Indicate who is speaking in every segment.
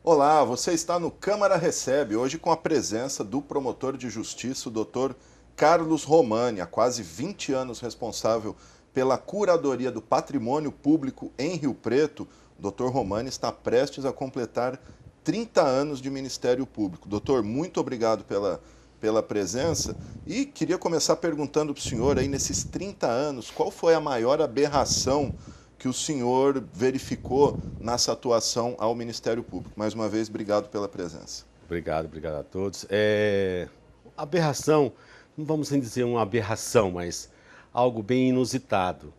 Speaker 1: Olá, você está no Câmara Recebe, hoje com a presença do promotor de justiça, o Dr. Carlos Romani, há quase 20 anos responsável pela curadoria do patrimônio público em Rio Preto. O Dr. Romani está prestes a completar 30 anos de Ministério Público. Doutor, muito obrigado pela presença e queria começar perguntando para o senhor aí, nesses 30 anos, qual foi a maior aberração que o senhor verificou nessa atuação ao Ministério Público? Mais uma vez, obrigado pela presença.
Speaker 2: Obrigado a todos. Aberração, não vamos nem dizer uma aberração, mas algo bem inusitado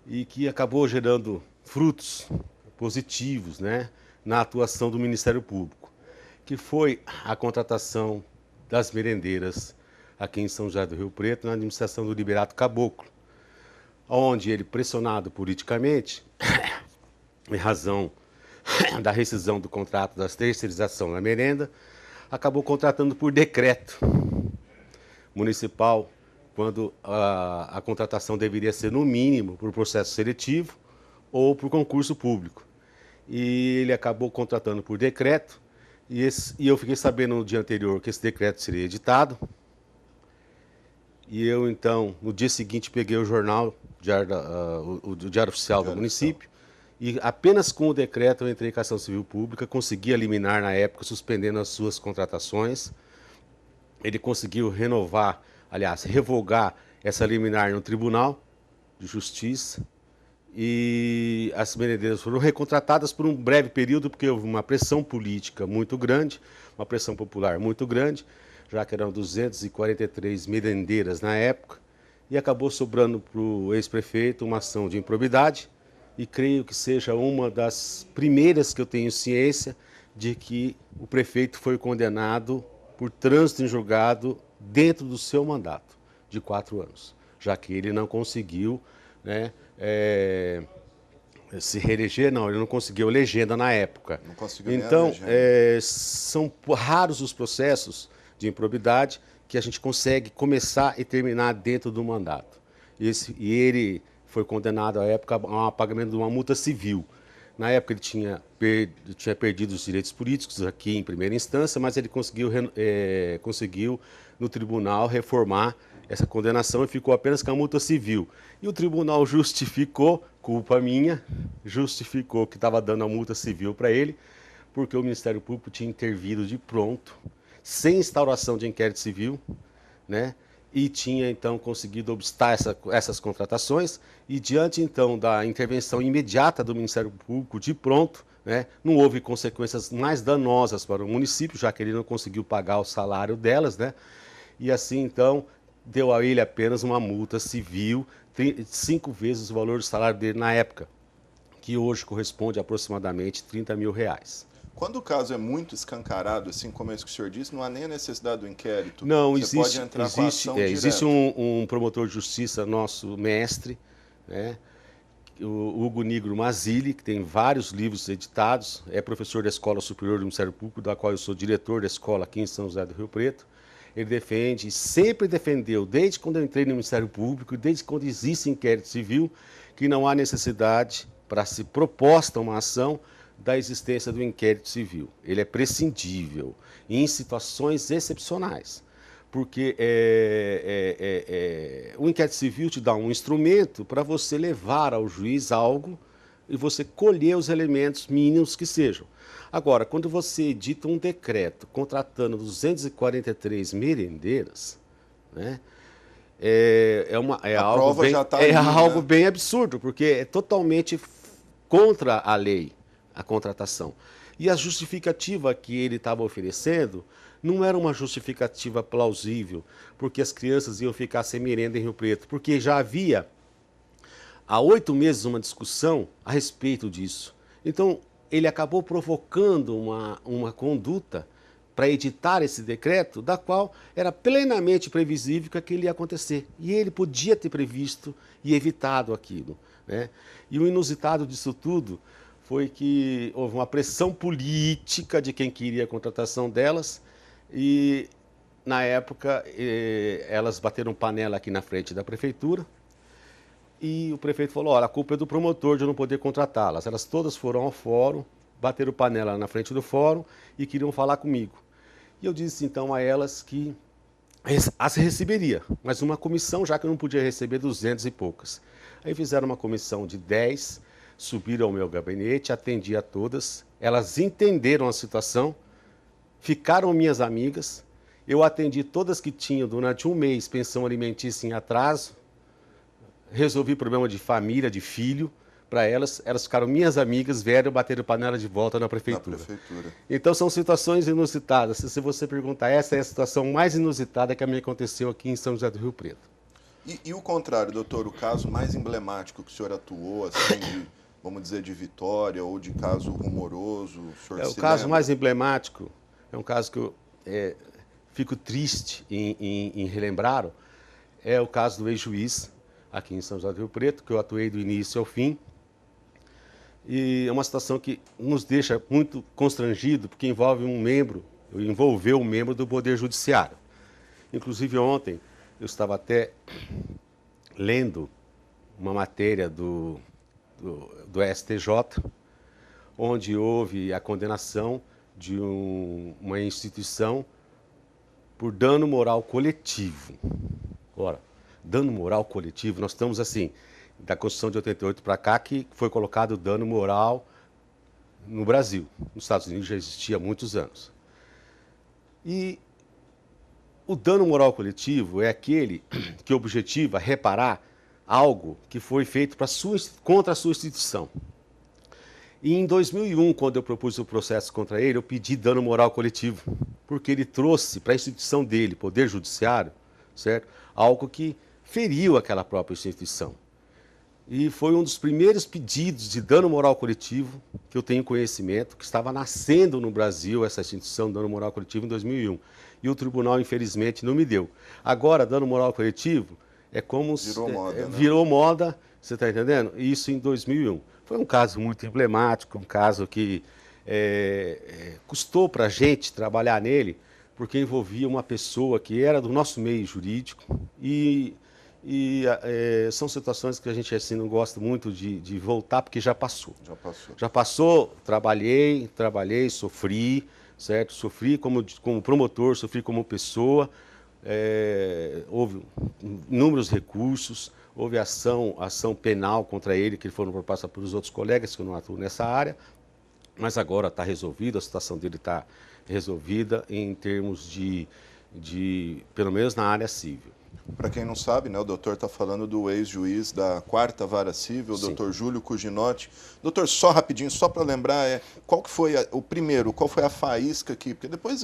Speaker 2: e que acabou gerando frutos positivos, né, na atuação do Ministério Público, que foi a contratação das merendeiras aqui em São José do Rio Preto, na administração do Liberato Caboclo, onde ele, pressionado politicamente, em razão da rescisão do contrato da terceirização da merenda, acabou contratando por decreto municipal, quando a contratação deveria ser, no mínimo, por processo seletivo ou por concurso público. E ele acabou contratando por decreto, e eu fiquei sabendo no dia anterior que esse decreto seria editado. E eu, então, no dia seguinte, peguei o jornal, o Diário Oficial do município, e apenas com o decreto eu entrei em ação civil pública, consegui eliminar na época, suspendendo as suas contratações. Ele conseguiu renovar, aliás, revogar essa liminar no Tribunal de Justiça, e as merendeiras foram recontratadas por um breve período, porque houve uma pressão política muito grande, uma pressão popular muito grande, já que eram 243 merendeiras na época, e acabou sobrando para o ex-prefeito uma ação de improbidade, e creio que seja uma das primeiras que eu tenho ciência de que o prefeito foi condenado por trânsito em julgado dentro do seu mandato de 4 anos, já que ele não conseguiu, né, se reeleger, não, ele não conseguiu legenda na época.
Speaker 1: Não conseguiu nem a
Speaker 2: Então,
Speaker 1: legenda.
Speaker 2: são raros os processos de improbidade que a gente consegue começar e terminar dentro do mandato. E ele foi condenado à época a pagamento de uma multa civil. Na época ele tinha perdido os direitos políticos aqui em primeira instância, mas ele conseguiu no tribunal reformar essa condenação e ficou apenas com a multa civil. E o tribunal justificou, culpa minha, justificou que estava dando a multa civil para ele, porque o Ministério Público tinha intervido de pronto, sem instauração de inquérito civil, né? E tinha então conseguido obstar essas contratações, e diante então da intervenção imediata do Ministério Público de pronto, né, não houve consequências mais danosas para o município, já que ele não conseguiu pagar o salário delas, né? E assim então deu a ele apenas uma multa civil, 5 vezes o valor do salário dele na época, que hoje corresponde a aproximadamente R$ 30.000.
Speaker 1: Quando o caso é muito escancarado, assim como esse que o senhor disse, não há nem a necessidade do inquérito.
Speaker 2: Não,
Speaker 1: Você pode entrar com a ação
Speaker 2: existe
Speaker 1: direto.
Speaker 2: um promotor de justiça, nosso mestre, né, o Hugo Nigro Mazzilli, que tem vários livros editados, é professor da Escola Superior do Ministério Público, da qual eu sou diretor da escola aqui em São José do Rio Preto. Ele defende, sempre defendeu, desde quando eu entrei no Ministério Público, desde quando existe inquérito civil, que não há necessidade para se proposta uma ação da existência do inquérito civil. Ele é prescindível em situações excepcionais, porque o inquérito civil te dá um instrumento para você levar ao juiz algo e você colher os elementos mínimos que sejam. Agora, quando você edita um decreto contratando 243 merendeiras, né,
Speaker 1: A prova já está ali,
Speaker 2: algo
Speaker 1: né?
Speaker 2: bem absurdo, porque é totalmente contra a lei a contratação. E a justificativa que ele estava oferecendo não era uma justificativa plausível, porque as crianças iam ficar sem merenda em Rio Preto, porque já havia há 8 meses uma discussão a respeito disso. Então, ele acabou provocando uma conduta para editar esse decreto, da qual era plenamente previsível que aquilo ia acontecer. E ele podia ter previsto e evitado aquilo, né? E o inusitado disso tudo foi que houve uma pressão política de quem queria a contratação delas, e na época elas bateram panela aqui na frente da prefeitura, e o prefeito falou: olha, a culpa é do promotor de eu não poder contratá-las. Elas todas foram ao fórum, bateram panela na frente do fórum e queriam falar comigo. E eu disse então a elas que as receberia, mas uma comissão, já que eu não podia receber 200 e poucas. Aí fizeram uma comissão de 10, subiram ao meu gabinete, atendi a todas, elas entenderam a situação, ficaram minhas amigas, eu atendi todas que tinham durante um mês pensão alimentícia em atraso, resolvi problema de família, de filho, para elas ficaram minhas amigas, vieram bater panela de volta na prefeitura. Então são situações inusitadas. Se você perguntar, essa é a situação mais inusitada que me aconteceu aqui em São José do Rio Preto.
Speaker 1: E o contrário, doutor, o caso mais emblemático que o senhor atuou, assim, vamos dizer, de vitória ou de caso rumoroso, o senhor se
Speaker 2: O caso
Speaker 1: lembra?
Speaker 2: mais emblemático é um caso que eu fico triste em relembrar, é o caso do ex-juiz aqui em São José do Rio Preto, que eu atuei do início ao fim. E é uma situação que nos deixa muito constrangido, porque envolveu um membro do Poder Judiciário. Inclusive ontem eu estava até lendo uma matéria do STJ, onde houve a condenação de uma instituição por dano moral coletivo. Ora, dano moral coletivo, nós estamos assim, da Constituição de 88 para cá, que foi colocado dano moral no Brasil. Nos Estados Unidos já existia há muitos anos. E o dano moral coletivo é aquele que objetiva reparar algo que foi feito contra a sua instituição. E em 2001, quando eu propus o processo contra ele, eu pedi dano moral coletivo, porque ele trouxe para a instituição dele, Poder Judiciário, certo? Algo que feriu aquela própria instituição. E foi um dos primeiros pedidos de dano moral coletivo que eu tenho conhecimento, que estava nascendo no Brasil, essa instituição de dano moral coletivo, em 2001. E o tribunal, infelizmente, não me deu. Agora, dano moral coletivo é como... Virou moda, você está entendendo? Isso em 2001. Foi um caso muito emblemático, um caso que custou para a gente trabalhar nele, porque envolvia uma pessoa que era do nosso meio jurídico e são situações que a gente assim não gosta muito de voltar, porque já passou. Já passou, trabalhei, sofri, certo? Sofri como promotor, sofri como pessoa, houve inúmeros recursos, houve ação penal contra ele, que foram propassados pelos outros colegas, que eu não atuo nessa área, mas agora está resolvido, a situação dele está resolvida em termos pelo menos na área civil.
Speaker 1: Para quem não sabe, né, o doutor está falando do ex-juiz da 4ª Vara Civil, o doutor Júlio Cuginotti. Doutor, só rapidinho, só para lembrar, qual que foi qual foi a faísca aqui? Porque depois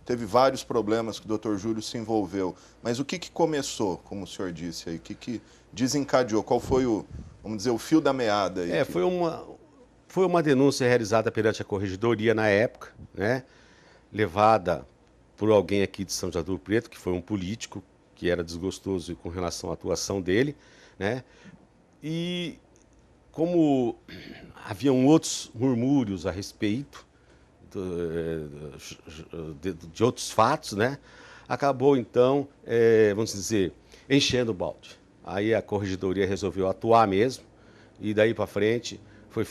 Speaker 1: teve vários problemas que o doutor Júlio se envolveu, mas o que começou, como o senhor disse aí, o que desencadeou? Qual foi vamos dizer, o fio da meada aí?
Speaker 2: Foi uma denúncia realizada perante a Corregedoria na época, né, levada por alguém aqui de São José do Rio Preto, que foi um político, que era desgostoso com relação à atuação dele, né? E como haviam outros murmúrios a respeito de outros fatos, né? Acabou então, vamos dizer, enchendo o balde. Aí a Corregedoria resolveu atuar mesmo, e daí para frente foi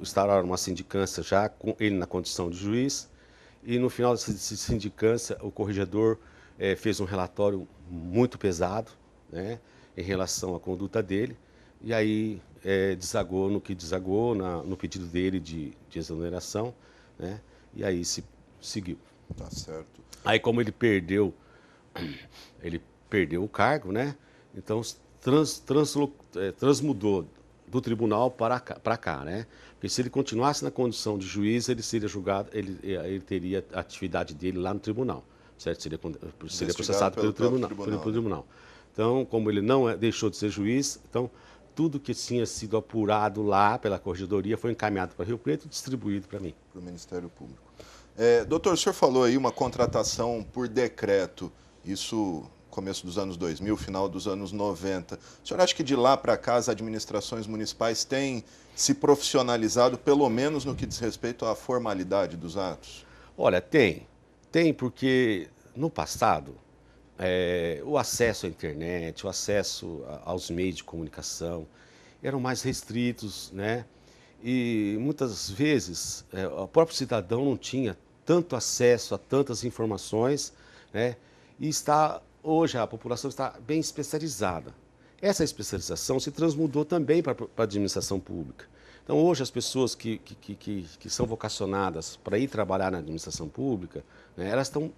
Speaker 2: instaurar uma sindicância já com ele na condição de juiz, e no final dessa sindicância o corregedor fez um relatório muito pesado, né, em relação à conduta dele, e aí desagou no que desagou, no pedido dele de exoneração, né, e aí se seguiu.
Speaker 1: Tá certo.
Speaker 2: Aí como ele perdeu o cargo, né, então transmudou do tribunal para cá, né, porque se ele continuasse na condição de juiz, ele seria julgado, ele teria a atividade dele lá no tribunal. Certo? Seria processado pelo tribunal. Então, como ele não deixou de ser juiz, então tudo que tinha sido apurado lá pela Corregedoria foi encaminhado para Rio Preto e distribuído para mim.
Speaker 1: Para o Ministério Público. Doutor, o senhor falou aí uma contratação por decreto, isso começo dos anos 2000, final dos anos 90. O senhor acha que de lá para cá as administrações municipais têm se profissionalizado, pelo menos no que diz respeito à formalidade dos atos?
Speaker 2: Olha, tem porque no passado o acesso à internet, o acesso aos meios de comunicação eram mais restritos, né? E muitas vezes o próprio cidadão não tinha tanto acesso a tantas informações, né? E hoje a população está bem especializada. Essa especialização se transmudou também para a administração pública. Então, hoje, as pessoas que são vocacionadas para ir trabalhar na administração pública, né, elas estão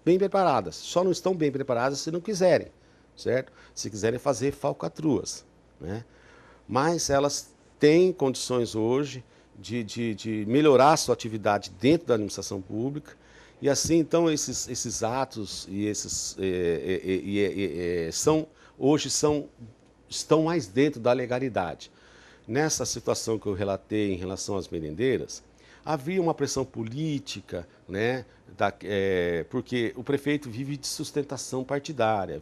Speaker 2: bem preparadas. Só não estão bem preparadas se não quiserem, certo? Se quiserem fazer falcatruas, né? Mas elas têm condições hoje de melhorar a sua atividade dentro da administração pública. E assim, então, esses atos e hoje estão mais dentro da legalidade. Nessa situação que eu relatei em relação às merendeiras, havia uma pressão política, né, porque o prefeito vive de sustentação partidária,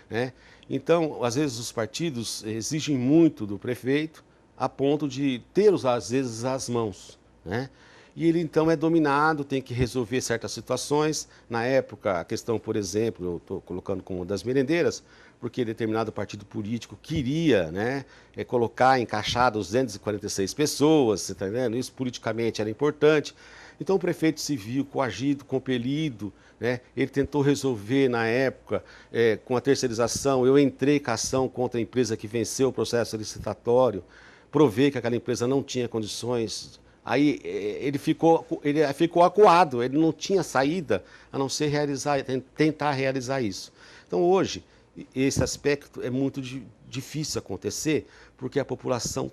Speaker 2: né? Então, às vezes, os partidos exigem muito do prefeito a ponto de ter, às vezes, as mãos, né? E ele, então, é dominado, tem que resolver certas situações. Na época, a questão, por exemplo, eu estou colocando como uma das merendeiras, porque determinado partido político queria, né, colocar encaixadas 246 pessoas, você está entendendo? Isso politicamente era importante. Então, o prefeito se viu coagido, compelido, né? Ele tentou resolver, na época, com a terceirização. Eu entrei com ação contra a empresa que venceu o processo licitatório, provei que aquela empresa não tinha condições. Aí ele ficou acuado, ele não tinha saída a não ser tentar realizar isso. Então, hoje, esse aspecto é muito difícil acontecer, porque a população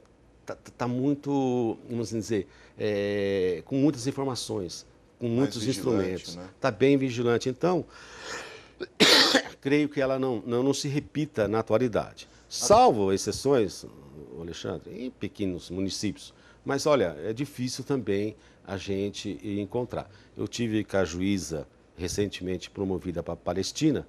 Speaker 2: está muito, vamos dizer, com muitas informações, com muitos instrumentos. Está, né, bem vigilante. Então, creio que ela não se repita na atualidade. Salvo exceções, Alexandre, em pequenos municípios. Mas, olha, é difícil também a gente encontrar. Eu tive com a juíza recentemente promovida para a Palestina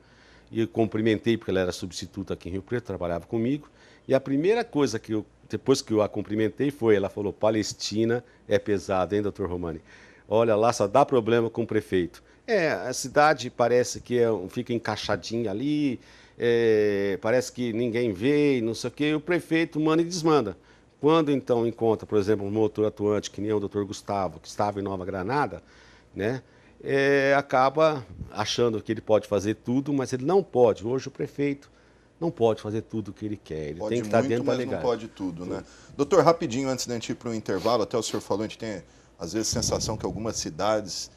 Speaker 2: e eu cumprimentei, porque ela era substituta aqui em Rio Preto, trabalhava comigo. E a primeira coisa depois que eu a cumprimentei ela falou: Palestina é pesada, hein, doutor Romani? Olha, lá só dá problema com o prefeito. A cidade parece que fica encaixadinha ali, parece que ninguém vê, não sei o quê, e o prefeito manda e desmanda. Quando, então, encontra, por exemplo, um motor atuante, que nem o doutor Gustavo, que estava em Nova Granada, né, acaba achando que ele pode fazer tudo, mas ele não pode. Hoje o prefeito não pode fazer tudo o que ele quer. Ele tem que estar dentro da legalidade.
Speaker 1: Não pode tudo, né? Doutor, rapidinho, antes de a gente ir para o intervalo, até o senhor falou, a gente tem, às vezes, a sensação que algumas cidades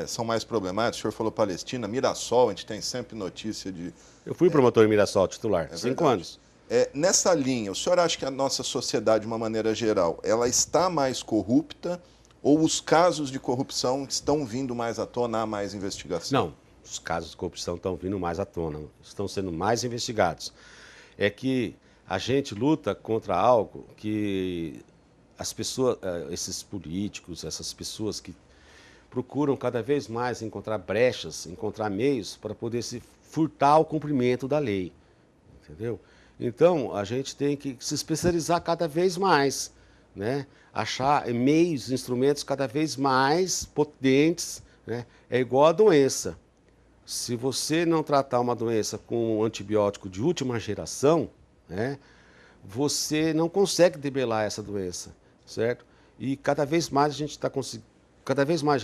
Speaker 1: são mais problemáticas. O senhor falou Palestina, Mirassol, a gente tem sempre notícia de...
Speaker 2: Eu fui promotor em Mirassol, titular, 5 anos.
Speaker 1: Nessa linha, o senhor acha que a nossa sociedade, de uma maneira geral, ela está mais corrupta ou os casos de corrupção estão vindo mais à tona, há mais investigação?
Speaker 2: Não, os casos de corrupção estão vindo mais à tona, estão sendo mais investigados. É que a gente luta contra algo que as pessoas, esses políticos, essas pessoas que procuram cada vez mais encontrar brechas, encontrar meios para poder se furtar o cumprimento da lei, entendeu? Então, a gente tem que se especializar cada vez mais, né? Achar meios, instrumentos cada vez mais potentes, né? É igual a doença. Se você não tratar uma doença com um antibiótico de última geração, né, você não consegue debelar essa doença, certo? E cada vez mais a gente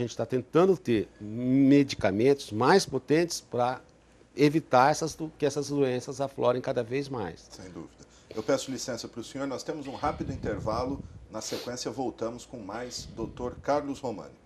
Speaker 2: está tentando ter medicamentos mais potentes para evitar que essas doenças aflorem cada vez mais.
Speaker 1: Sem dúvida. Eu peço licença para o senhor, nós temos um rápido intervalo, na sequência voltamos com mais Dr. Carlos Romani.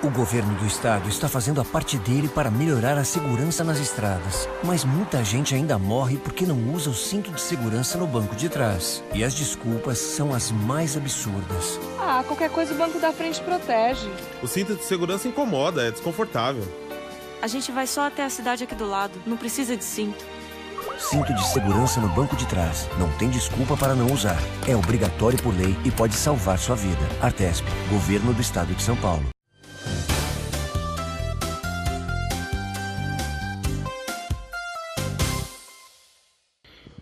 Speaker 3: O governo do estado está fazendo a parte dele para melhorar a segurança nas estradas. Mas muita gente ainda morre porque não usa o cinto de segurança no banco de trás. E as desculpas são as mais absurdas.
Speaker 4: Qualquer coisa o banco da frente protege.
Speaker 5: O cinto de segurança incomoda, é desconfortável.
Speaker 6: A gente vai só até a cidade aqui do lado, não precisa de cinto.
Speaker 3: Cinto de segurança no banco de trás. Não tem desculpa para não usar. É obrigatório por lei e pode salvar sua vida. Artesp, Governo do Estado de São Paulo.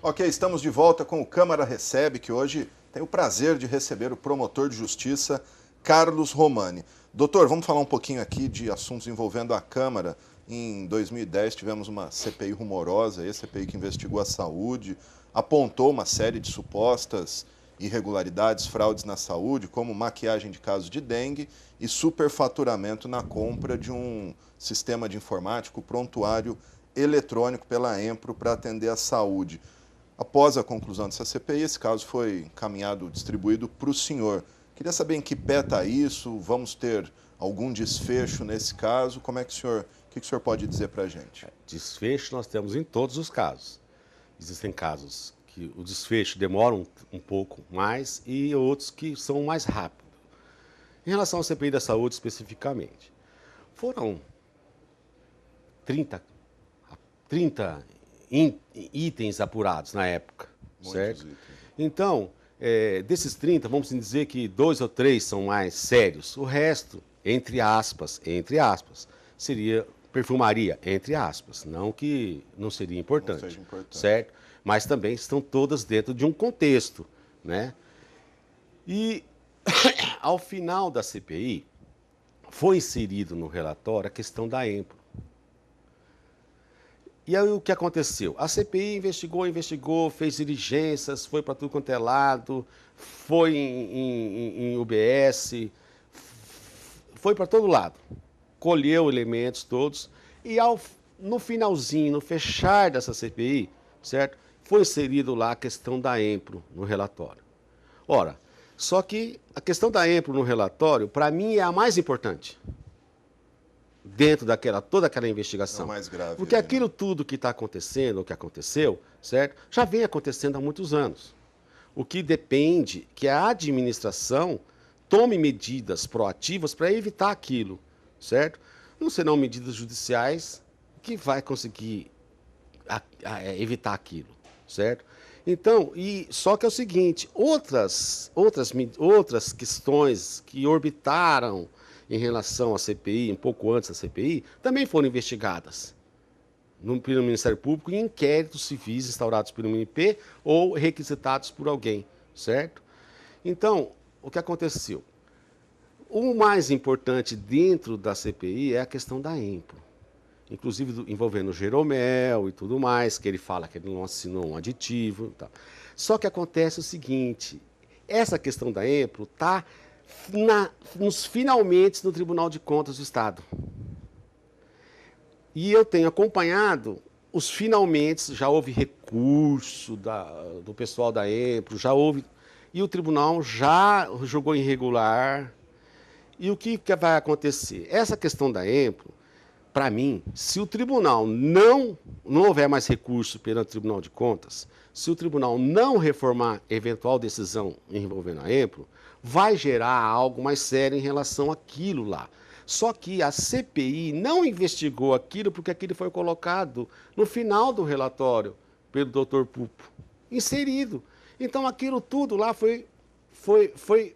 Speaker 1: Ok, estamos de volta com o Câmara Recebe, que hoje tem o prazer de receber o promotor de justiça, Carlos Romani. Doutor, vamos falar um pouquinho aqui de assuntos envolvendo a Câmara. Em 2010 tivemos uma CPI rumorosa, a CPI que investigou a saúde, apontou uma série de supostas irregularidades, fraudes na saúde, como maquiagem de casos de dengue e superfaturamento na compra de um sistema de informática, o prontuário eletrônico pela Empro para atender a saúde. Após a conclusão dessa CPI, esse caso foi encaminhado, distribuído para o senhor. Queria saber em que pé está isso, vamos ter algum desfecho nesse caso? Como é que o que o senhor pode dizer para a gente?
Speaker 2: Desfecho nós temos em todos os casos. Existem casos que o desfecho demora um pouco mais e outros que são mais rápidos. Em relação à CPI da saúde especificamente, foram 30 itens apurados na época, certo?
Speaker 1: Itens.
Speaker 2: Então, desses 30, vamos dizer que 2 ou 3 são mais sérios. O resto, entre aspas, seria perfumaria, entre aspas. Não que não seria importante,
Speaker 1: não seja importante,
Speaker 2: certo? Mas também estão todas dentro de um contexto, né? E ao final da CPI, foi inserido no relatório a questão da Empro. E aí o que aconteceu? A CPI investigou, fez diligências, foi para tudo quanto é lado, foi em UBS, foi para todo lado, colheu elementos todos e no finalzinho, no fechar dessa CPI, certo? Foi inserido lá a questão da Empro no relatório. Ora, só que a questão da Empro no relatório, para mim, é a mais importante dentro toda aquela investigação.
Speaker 1: É o mais grave.
Speaker 2: Porque aquilo tudo que está acontecendo, o que aconteceu, certo? Já vem acontecendo há muitos anos. O que depende que a administração tome medidas proativas para evitar aquilo, certo? Não serão medidas judiciais que vai conseguir evitar aquilo, certo? Então, só que é o seguinte, outras questões que orbitaram em relação à CPI, um pouco antes da CPI, também foram investigadas pelo Ministério Público em inquéritos civis instaurados pelo MP ou requisitados por alguém, certo? Então, o que aconteceu? O mais importante dentro da CPI é a questão da Empro, inclusive envolvendo o Jeromel e tudo mais, que ele fala que ele não assinou um aditivo e tal. Só que acontece o seguinte, essa questão da Empro está nos finalmente no Tribunal de Contas do Estado. E eu tenho acompanhado os finalmente, já houve recurso do pessoal da Empro, já houve, e o tribunal já julgou irregular. E o que vai acontecer? Essa questão da Empro, para mim, se o tribunal não houver mais recurso perante o Tribunal de Contas, se o tribunal não reformar eventual decisão envolvendo a Empro, vai gerar algo mais sério em relação àquilo lá. Só que a CPI não investigou aquilo porque aquilo foi colocado no final do relatório pelo Dr. Pupo, inserido. Então aquilo tudo lá foi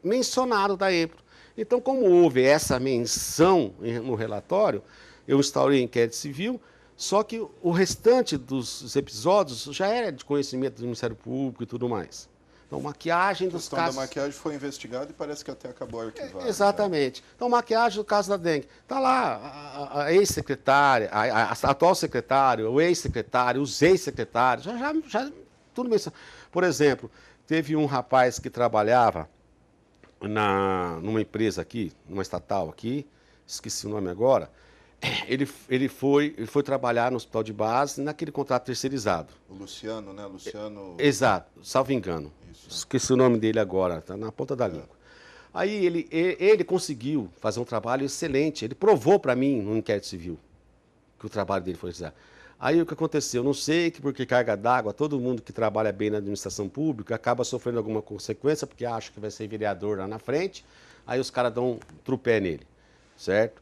Speaker 2: mencionado da Empro. Então, como houve essa menção no relatório, eu instaurei inquérito civil, só que o restante dos episódios já era de conhecimento do Ministério Público e tudo mais. Então, maquiagem dos casos...
Speaker 1: A questão da maquiagem foi investigada e parece que até acabou arquivado.
Speaker 2: Exatamente. Então, maquiagem do caso da dengue. Está lá a ex-secretária, a atual secretária, o ex-secretário, os ex-secretários, já tudo mencionado. Por exemplo, teve um rapaz que trabalhava numa empresa aqui, numa estatal aqui, esqueci o nome agora, ele foi trabalhar no hospital de base naquele contrato terceirizado.
Speaker 1: O Luciano, né?
Speaker 2: Exato, salvo engano. Isso. Esqueci o nome dele agora, está na ponta da língua. Aí ele conseguiu fazer um trabalho excelente, ele provou para mim no inquérito civil que o trabalho dele foi realizado. Aí o que aconteceu? Não sei que porque carga d'água, todo mundo que trabalha bem na administração pública acaba sofrendo alguma consequência, porque acha que vai ser vereador lá na frente, aí os caras dão um trupé nele, certo?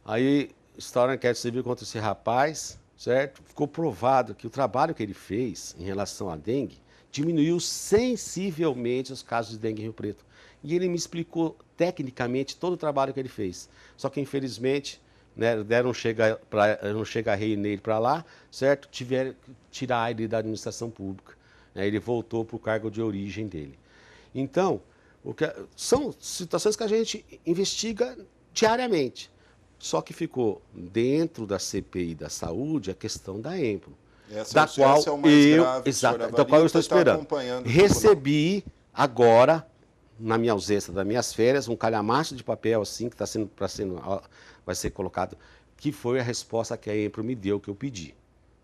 Speaker 2: Aí instaura um inquérito civil contra esse rapaz, certo? Ficou provado que o trabalho que ele fez em relação à dengue diminuiu sensivelmente os casos de dengue em Rio Preto. E ele me explicou tecnicamente todo o trabalho que ele fez. Só que, infelizmente, né, deram um chega-rei nele para lá, certo? Tiveram que tirar ele da administração pública. Né? Ele voltou para o cargo de origem dele. Então, são situações que a gente investiga diariamente. Só que ficou dentro da CPI da saúde a questão da EMPRO,
Speaker 1: Essa é o mais grave,
Speaker 2: exato, da qual eu estou esperando. Recebi agora, na minha ausência das minhas férias, um calhamaço de papel assim que vai ser colocado, que foi a resposta que a EMPRO me deu, que eu pedi,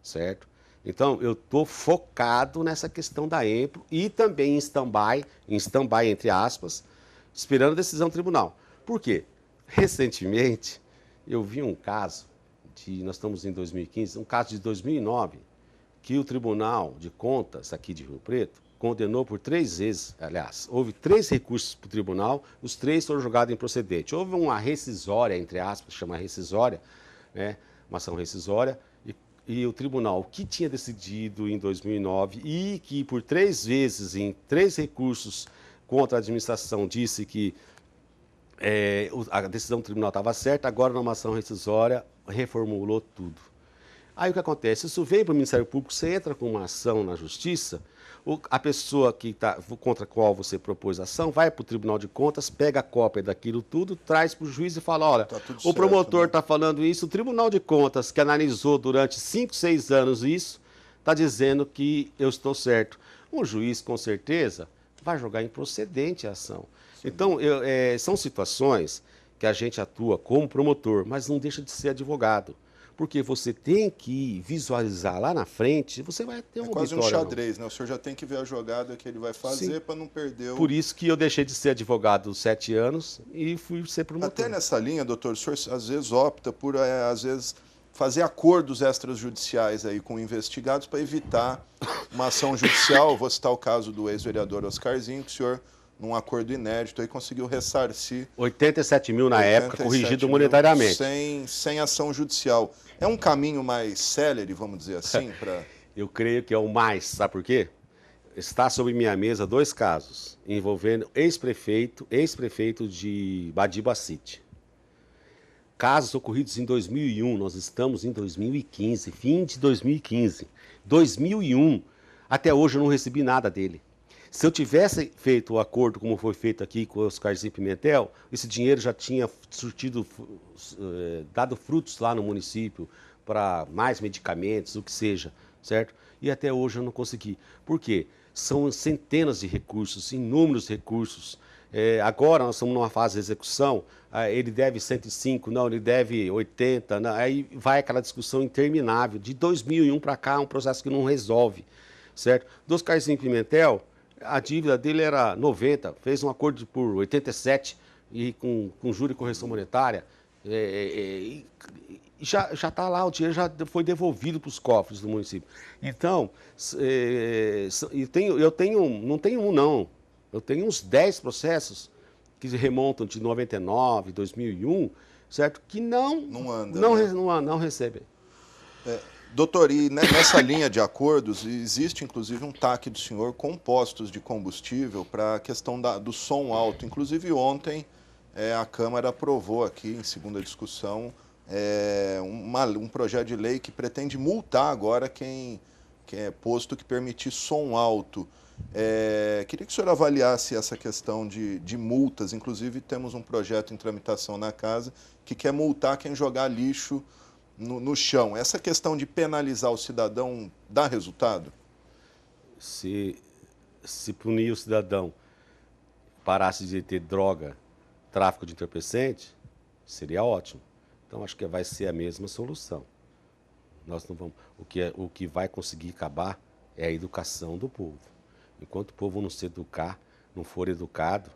Speaker 2: certo? Então, eu estou focado nessa questão da EMPRO e também em stand-by, entre aspas, esperando a decisão do tribunal. Por quê? Recentemente, eu vi um caso, nós estamos em 2015, um caso de 2009, que o Tribunal de Contas aqui de Rio Preto condenou por 3 vezes, aliás, houve 3 recursos para o tribunal, os 3 foram julgados improcedente. Houve uma rescisória, entre aspas, chama rescisória, né, uma ação rescisória, e o tribunal que tinha decidido em 2009 e que por 3 vezes, em 3 recursos contra a administração, disse que a decisão do tribunal estava certa, agora numa ação rescisória reformulou tudo. Aí o que acontece? Isso vem para o Ministério Público, você entra com uma ação na Justiça, a pessoa contra a qual você propôs a ação vai para o Tribunal de Contas, pega a cópia daquilo tudo, traz para o juiz e fala, olha, o promotor está falando isso, o Tribunal de Contas, que analisou durante 5, 6 anos isso, está dizendo que eu estou certo. Um juiz, com certeza, vai jogar improcedente a ação. Então, são situações que a gente atua como promotor, mas não deixa de ser advogado. Porque você tem que visualizar lá na frente, você vai ter uma vitória. É quase um
Speaker 1: xadrez, né? O senhor já tem que ver a jogada que ele vai fazer para não perder o...
Speaker 2: Por isso que eu deixei de ser advogado aos 7 anos e fui ser promotor.
Speaker 1: Até nessa linha, doutor, o senhor às vezes opta por, às vezes, fazer acordos extrajudiciais aí com investigados para evitar uma ação judicial. Vou citar o caso do ex-vereador Oscarzinho, que o senhor, num acordo inédito, aí conseguiu ressarcir
Speaker 2: 87 mil na época, corrigido monetariamente.
Speaker 1: Sem ação judicial. É um caminho mais célere, vamos dizer assim?
Speaker 2: Eu creio que é o mais, sabe por quê? Está sobre minha mesa 2 casos envolvendo ex-prefeito de Badiba City. Casos ocorridos em 2001, nós estamos em 2015, fim de 2015. 2001, até hoje eu não recebi nada dele. Se eu tivesse feito o acordo como foi feito aqui com o Oscarzinho Pimentel, esse dinheiro já tinha dado frutos lá no município para mais medicamentos, o que seja, certo? E até hoje eu não consegui. Por quê? São centenas de recursos, inúmeros recursos. Agora nós estamos numa fase de execução, ele deve 105, não, ele deve 80, não, aí vai aquela discussão interminável. De 2001 para cá, um processo que não resolve, certo? Do Oscarzinho Pimentel, a dívida dele era 90, fez um acordo por 87 e com juro e correção monetária, já está lá, o dinheiro já foi devolvido para os cofres do município. Então, eu tenho uns 10 processos que se remontam de 99, 2001, certo? Que não recebem.
Speaker 1: Doutor, e nessa linha de acordos, existe inclusive um TAC do senhor com postos de combustível para a questão do som alto. Inclusive ontem a Câmara aprovou aqui, em segunda discussão, um projeto de lei que pretende multar agora quem é posto que permitir som alto. Queria que o senhor avaliasse essa questão de multas. Inclusive temos um projeto em tramitação na casa que quer multar quem jogar lixo no chão. Essa questão de penalizar o cidadão dá resultado?
Speaker 2: Se punir o cidadão parasse de ter droga, tráfico de entorpecente, seria ótimo. Então acho que vai ser a mesma solução. Nós não vamos. O que vai conseguir acabar é a educação do povo. Enquanto o povo não se educar, não for educado,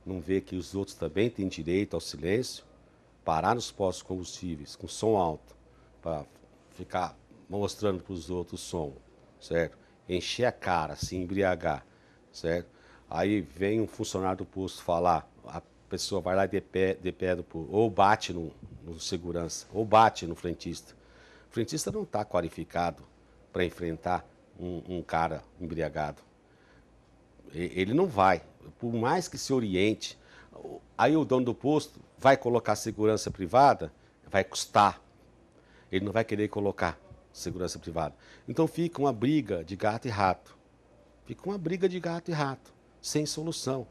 Speaker 2: não ver que os outros também têm direito ao silêncio, parar nos postos combustíveis com som alto, para ficar mostrando para os outros o som, certo? Encher a cara, se embriagar, certo? Aí vem um funcionário do posto falar, a pessoa vai lá de pé do posto, ou bate no segurança, ou bate no frentista. O frentista não está qualificado para enfrentar um cara embriagado. Ele não vai, por mais que se oriente. Aí o dono do posto vai colocar segurança privada, vai custar. Ele não vai querer colocar segurança privada. Então fica uma briga de gato e rato. Fica uma briga de gato e rato, sem solução.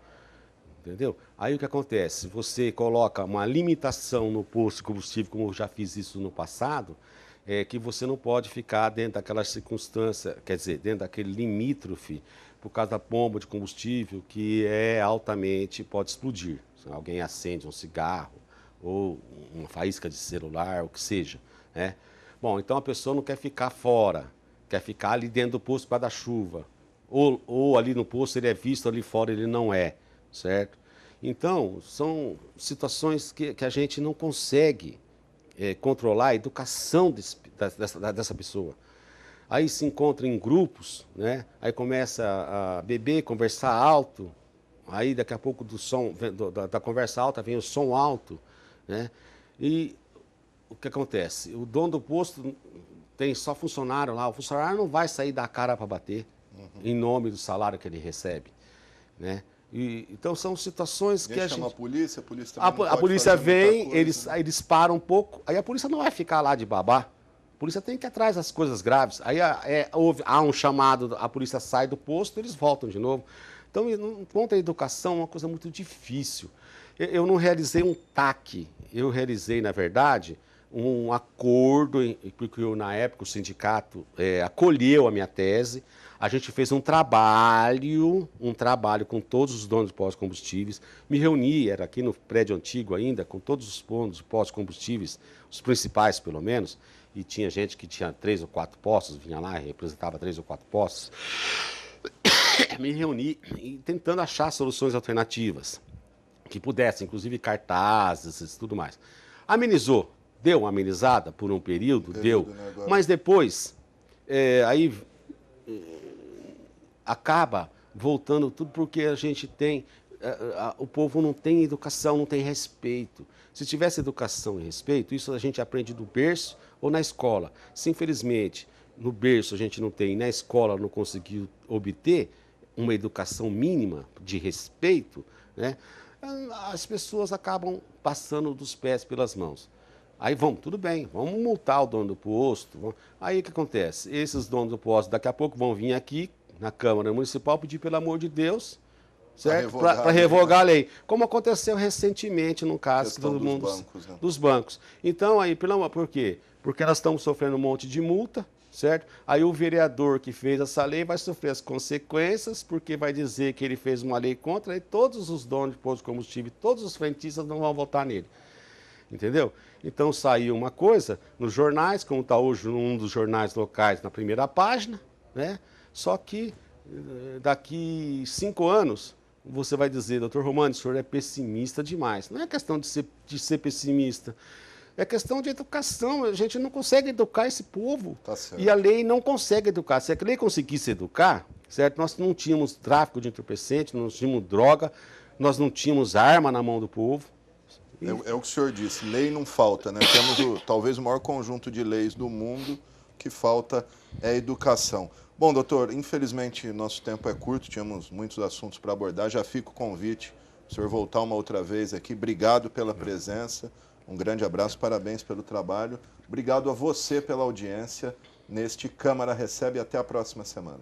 Speaker 2: Entendeu? Aí o que acontece? Você coloca uma limitação no posto de combustível, como eu já fiz isso no passado, que você não pode ficar dentro daquela circunstância, quer dizer, dentro daquele limítrofe, por causa da bomba de combustível, que é altamente, pode explodir. Se alguém acende um cigarro, ou uma faísca de celular, o que seja, né? Bom, então a pessoa não quer ficar fora, quer ficar ali dentro do posto para dar chuva. Ou ali no posto ele é visto, ali fora ele não é, certo? Então, são situações que a gente não consegue controlar a educação dessa pessoa. Aí se encontra em grupos, né? Aí começa a beber, conversar alto, aí daqui a pouco do som, da conversa alta vem o som alto, né? E o que acontece? O dono do posto tem só funcionário lá, o funcionário não vai sair da cara para bater, em nome do salário que ele recebe, né? Então são situações que a gente...
Speaker 1: chama a polícia também não
Speaker 2: A
Speaker 1: pode
Speaker 2: polícia
Speaker 1: fazer
Speaker 2: vem,
Speaker 1: muita coisa,
Speaker 2: eles param um pouco, aí a polícia não vai ficar lá de babá. A polícia tem que ir atrás das coisas graves. Aí há um chamado, a polícia sai do posto, eles voltam de novo. Então, quanto à educação, é uma coisa muito difícil. Eu não realizei um TAC, eu realizei, na verdade, um acordo, porque na época o sindicato acolheu a minha tese. A gente fez um trabalho com todos os donos de postos de combustíveis. Me reuni, era aqui no prédio antigo ainda, com todos os donos de postos de combustíveis, os principais pelo menos, e tinha gente que tinha 3 ou 4 postos, vinha lá e representava 3 ou 4 postos. Me reuni tentando achar soluções alternativas, que pudessem, inclusive cartazes e tudo mais. Amenizou, deu uma amenizada por um período, deu,
Speaker 1: né, agora.
Speaker 2: mas depois, acaba voltando tudo porque a gente tem, o povo não tem educação, não tem respeito. Se tivesse educação e respeito, isso a gente aprende do berço ou na escola. Se infelizmente no berço a gente não tem, na escola não conseguiu obter uma educação mínima de respeito, né, as pessoas acabam passando dos pés pelas mãos. Aí tudo bem, vamos multar o dono do posto. Aí o que acontece? Esses donos do posto daqui a pouco vão vir aqui na Câmara Municipal pedir, pelo amor de Deus, certo? Para revogar a lei. Como aconteceu recentemente no caso dos bancos. Então, aí, por quê? Porque nós estamos sofrendo um monte de multa, certo? Aí o vereador que fez essa lei vai sofrer as consequências, porque vai dizer que ele fez uma lei contra, e todos os donos de posto de combustível, todos os frentistas não vão votar nele. Entendeu? Então saiu uma coisa nos jornais, como está hoje num dos jornais locais na primeira página, né? Só que daqui 5 anos você vai dizer, doutor Romani, o senhor é pessimista demais. Não é questão de ser pessimista, é questão de educação. A gente não consegue educar esse povo.
Speaker 1: Tá certo.
Speaker 2: E a lei não consegue educar. Se a lei conseguisse educar, certo? Nós não tínhamos tráfico de entorpecente, nós não tínhamos droga, nós não tínhamos arma na mão do povo.
Speaker 1: É o que o senhor disse, lei não falta, né? Temos talvez o maior conjunto de leis do mundo, que falta é a educação. Bom, doutor, infelizmente nosso tempo é curto, tínhamos muitos assuntos para abordar, já fica o convite, o senhor voltar uma outra vez aqui. Obrigado pela presença, um grande abraço, parabéns pelo trabalho. Obrigado a você pela audiência neste Câmara Recebe, até a próxima semana.